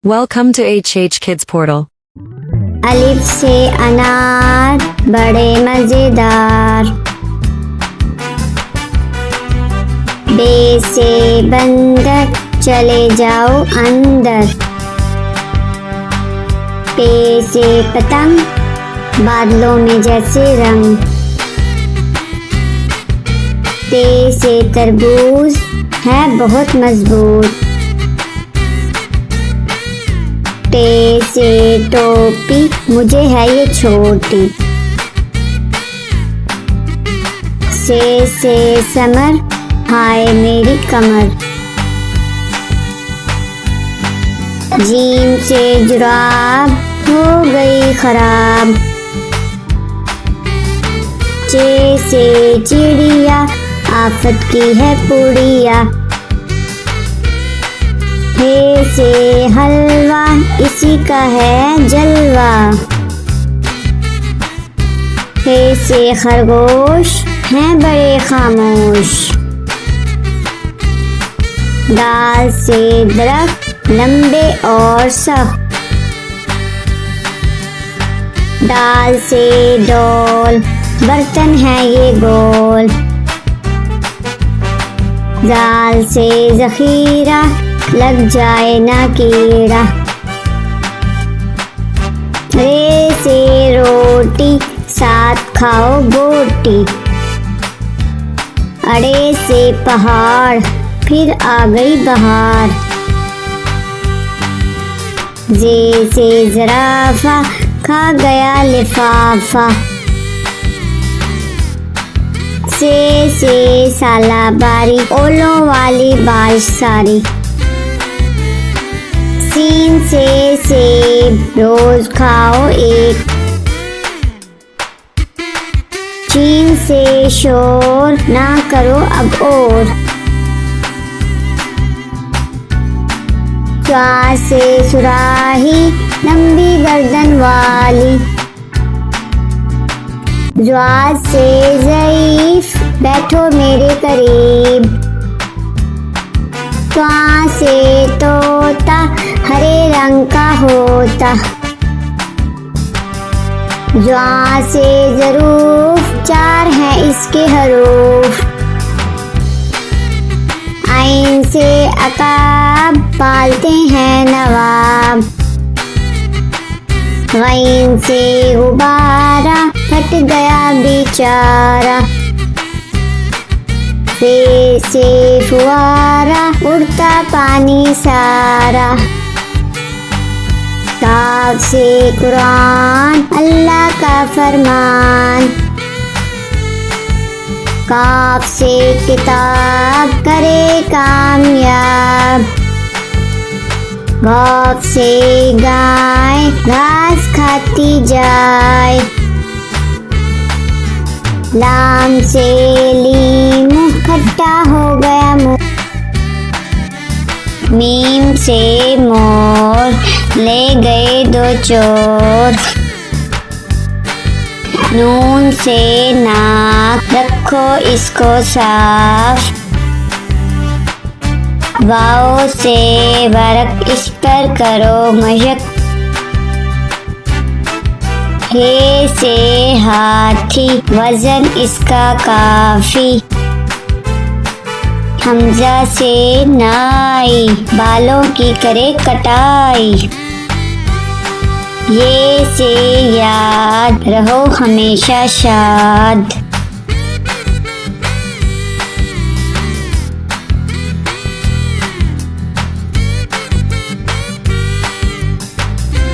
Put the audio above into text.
Welcome to HH Kids Portal. अलिफ से अनार बड़े मजेदार। बे से बंदर चले जाओ अंदर। पे से पतंग बादलों में जैसे रंग। ते से तरबूज है बहुत मजबूत। टे से टोपी मुझे है ये छोटी। से समर हाय मेरी कमर। जीम से जुराब हो गई खराब। चे से चिड़िया आफत की है पुड़िया। हे से हलवा इसी का है जलवा। हे से खरगोश हैं बड़े खामोश। दाल से दरख्त लंबे और सख्त। दाल से डोल बर्तन है ये गोल। दाल से जखीरा लग जाए ना कीड़ा। रे से रोटी साथ खाओ बोटी। अड़े से पहाड़ फिर आ गई बहार। जे से जराफा खा गया लिफाफा। से सालाबारी ओलों वाली बारिश सारी। सीन से सेब रोज खाओ एक। चीन से शोर ना करो अब और। स्वा से सुराही लंबी गर्दन वाली। ज्वा से ज़ईफ बैठो मेरे करीब। त्वा से तोता हरे रंग का होता। ज्वा से ज़रूफ चार हैं इसके हरूफ। आइन से अकाब पालते हैं नवाब। गईन से गुब्बारा फट गया बेचारा। फे से फुआरा उड़ता पानी सारा। काफ से कुरान अल्लाह का फरमान। काफ से किताब करे कामयाब। गौफ से गाय घास खाती जाए। लाम से लीमू खट्टा हो गया मुँह। मीम से मोर ले गए दो चोर। नून से नाक रखो इसको साफ। वाओ से वर्क इस पर करो मशक। हे से हाथी वजन इसका काफी। हमजा से नाई बालों की करे कटाई। ये से याद रहो हमेशा शाद।